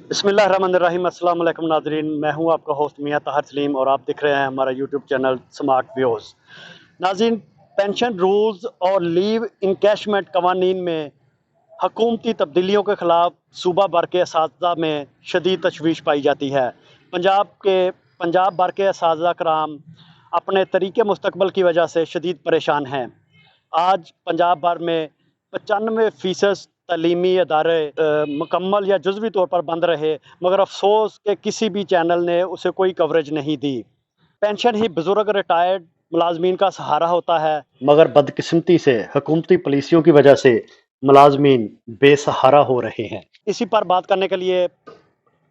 بسم اللہ الرحمن الرحیم۔ السلام علیکم ناظرین، میں ہوں آپ کا ہوسٹ میاں طاہر سلیم اور آپ دیکھ رہے ہیں ہمارا یوٹیوب چینل سمارٹ ویوز۔ ناظرین، پینشن رولز اور لیو انکیشمنٹ قوانین میں حکومتی تبدیلیوں کے خلاف صوبہ بھر کے اساتذہ میں شدید تشویش پائی جاتی ہے۔ پنجاب بھر کے اساتذہ کرام اپنے طریقے مستقبل کی وجہ سے شدید پریشان ہیں۔ آج پنجاب بھر میں 95% تعلیمی ادارے مکمل یا جزوی طور پر بند رہے، مگر افسوس کہ کسی بھی چینل نے اسے کوئی کوریج نہیں دی۔ پینشن ہی بزرگ ریٹائرڈ ملازمین کا سہارا ہوتا ہے، مگر بدقسمتی سے حکومتی پالیسیوں کی وجہ سے ملازمین بے سہارا ہو رہے ہیں۔ اسی پر بات کرنے کے لیے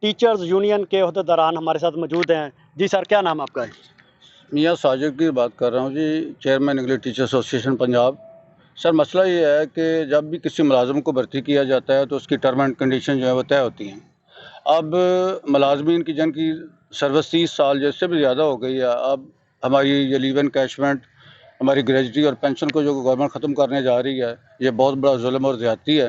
ٹیچرز یونین کے عہدیداران ہمارے ساتھ موجود ہیں۔ جی سر، کیا نام آپ کا ہے؟ میاں ساجد کی بات کر رہا ہوں جی، چیئرمین انگلش ٹیچر ایسوسی ایشن پنجاب۔ سر مسئلہ یہ ہے کہ جب بھی کسی ملازم کو بھرتی کیا جاتا ہے تو اس کی ٹرم اینڈ کنڈیشن جو ہے وہ طے ہوتی ہیں۔ اب ملازمین کی جن کی سروس 30 سال جیسے بھی زیادہ ہو گئی ہے، اب ہماری یہ لیو انکیشمنٹ، ہماری گریجوٹی اور پینشن کو جو گورنمنٹ ختم کرنے جا رہی ہے، یہ بہت بڑا ظلم اور زیادتی ہے۔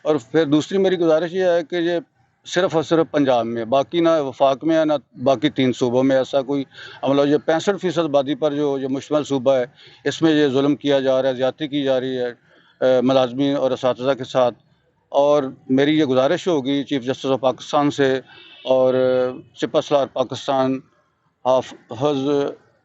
اور پھر دوسری میری گزارش یہ ہے کہ یہ صرف اور صرف پنجاب میں، باقی نہ وفاق میں ہے نہ باقی 3 صوبوں میں ایسا کوئی عملہ۔ یہ 65% آبادی پر جو مشتمل صوبہ ہے، اس میں یہ ظلم کیا جا رہا ہے، زیادتی کی جا رہی ہے ملازمین اور اساتذہ کے ساتھ۔ اور میری یہ گزارش ہوگی چیف جسٹس آف پاکستان سے اور سپہ سالار پاکستان حافظ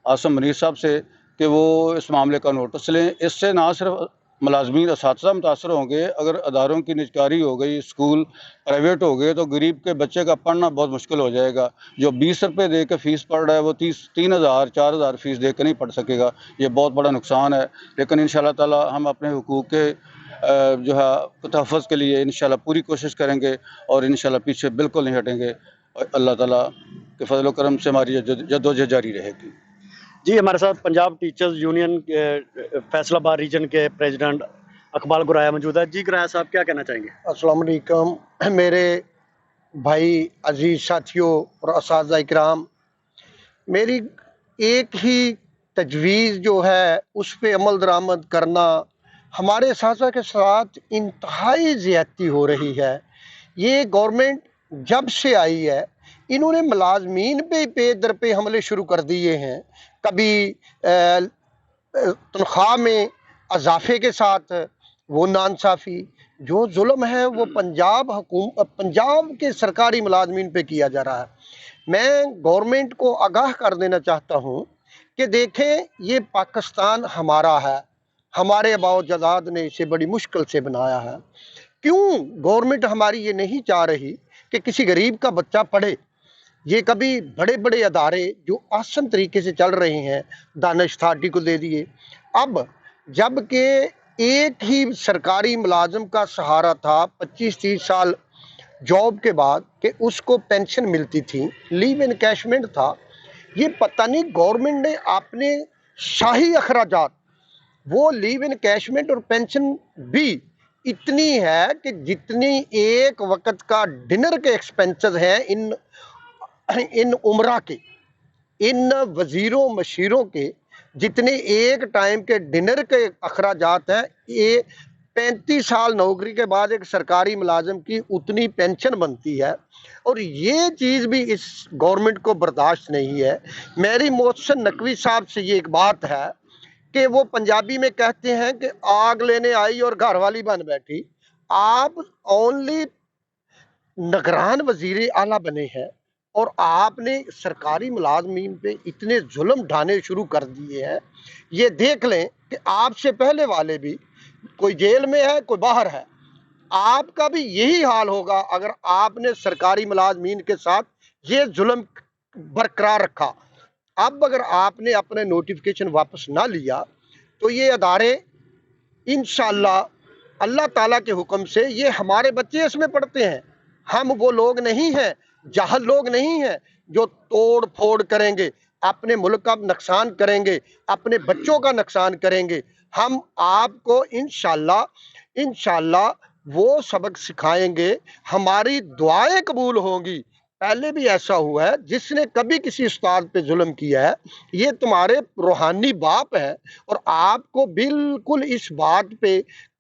عاصم منیر صاحب سے کہ وہ اس معاملے کا نوٹس لیں۔ اس سے نہ صرف ملازمین اساتذہ متاثر ہوں گے، اگر اداروں کی نجکاری ہو گئی، اسکول پرائیویٹ ہو گئے تو غریب کے بچے کا پڑھنا بہت مشکل ہو جائے گا۔ جو 20 روپے دے کے فیس پڑھ رہا ہے وہ 3,000 4,000 فیس دے کے نہیں پڑھ سکے گا۔ یہ بہت بڑا نقصان ہے، لیکن انشاءاللہ تعالی ہم اپنے حقوق کے جو ہے تحفظ کے لیے انشاءاللہ پوری کوشش کریں گے اور انشاءاللہ پیچھے بالکل نہیں ہٹیں گے، اور اللہ تعالیٰ کے فضل و کرم سے ہماری جدوجہد جاری رہے گی۔ جی، ہمارے ساتھ پنجاب ٹیچرز یونین کے فیصل آباد ریجن کے پریزیڈنٹ اقبال گرایا موجود ہے۔ جی گرایا صاحب، کیا کہنا چاہیں گے؟ السلام علیکم میرے بھائی عزیز ساتھیوں اور اساتذہ اکرام، میری ایک ہی تجویز جو ہے اس پہ عمل درآمد کرنا۔ ہمارے اساتذہ کے ساتھ انتہائی زیادتی ہو رہی ہے۔ یہ گورنمنٹ جب سے آئی ہے، انہوں نے ملازمین پہ در پہ حملے شروع کر دیے ہیں۔ کبھی تنخواہ میں اضافے کے ساتھ وہ ناانصافی، جو ظلم ہے وہ پنجاب کے سرکاری ملازمین پہ کیا جا رہا ہے۔ میں گورنمنٹ کو آگاہ کر دینا چاہتا ہوں کہ دیکھیں، یہ پاکستان ہمارا ہے، ہمارے آباء و اجداد نے اسے بڑی مشکل سے بنایا ہے۔ کیوں گورنمنٹ ہماری یہ نہیں چاہ رہی کہ کسی غریب کا بچہ پڑھے؟ یہ کبھی بڑے بڑے ادارے جو آسن طریقے سے چل رہے ہیں، دانش اتھارٹی کو دے دیے۔ اب جب کہ ایک ہی سرکاری ملازم کا سہارا تھا 25-30 سال جاب کے بعد کہ اس کو پینشن ملتی تھی، لیو انکیشمنٹ تھا، یہ پتہ نہیں گورنمنٹ نے اپنے شاہی اخراجات، وہ لیو انکیشمنٹ اور پینشن بھی اتنی ہے کہ جتنی ایک وقت کا ڈنر کے ایکسپینسز ہیں ان عمرہ کے، ان وزیروں مشیروں کے، جتنے ایک ٹائم کے ڈنر کے اخراجات ہیں، یہ 35 سال نوکری کے بعد ایک سرکاری ملازم کی اتنی پینشن بنتی ہے، اور یہ چیز بھی اس گورنمنٹ کو برداشت نہیں ہے۔ میری محسن نقوی صاحب سے یہ ایک بات ہے کہ وہ پنجابی میں کہتے ہیں کہ آگ لینے آئی اور گھر والی بن بیٹھی۔ آپ اونلی نگران وزیر اعلیٰ بنے ہیں اور آپ نے سرکاری ملازمین پہ اتنے ظلم ڈھانے شروع کر دیے ہیں۔ یہ دیکھ لیں کہ آپ سے پہلے والے بھی، کوئی جیل میں ہے، کوئی باہر ہے، آپ کا بھی یہی حال ہوگا اگر آپ نے سرکاری ملازمین کے ساتھ یہ ظلم برقرار رکھا۔ اب اگر آپ نے اپنے نوٹیفیکیشن واپس نہ لیا تو یہ ادارے انشاءاللہ اللہ تعالیٰ کے حکم سے، یہ ہمارے بچے اس میں پڑھتے ہیں، ہم وہ لوگ نہیں ہیں، جاہل لوگ نہیں ہیں جو توڑ پھوڑ کریں گے، اپنے ملک کا نقصان کریں گے، اپنے بچوں کا نقصان کریں گے۔ ہم آپ کو انشاءاللہ وہ سبق سکھائیں گے، ہماری دعائیں قبول ہوں گی۔ پہلے بھی ایسا ہوا ہے، جس نے کبھی کسی استاد پہ ظلم کیا ہے، یہ تمہارے روحانی باپ ہے، اور آپ کو بالکل اس بات پہ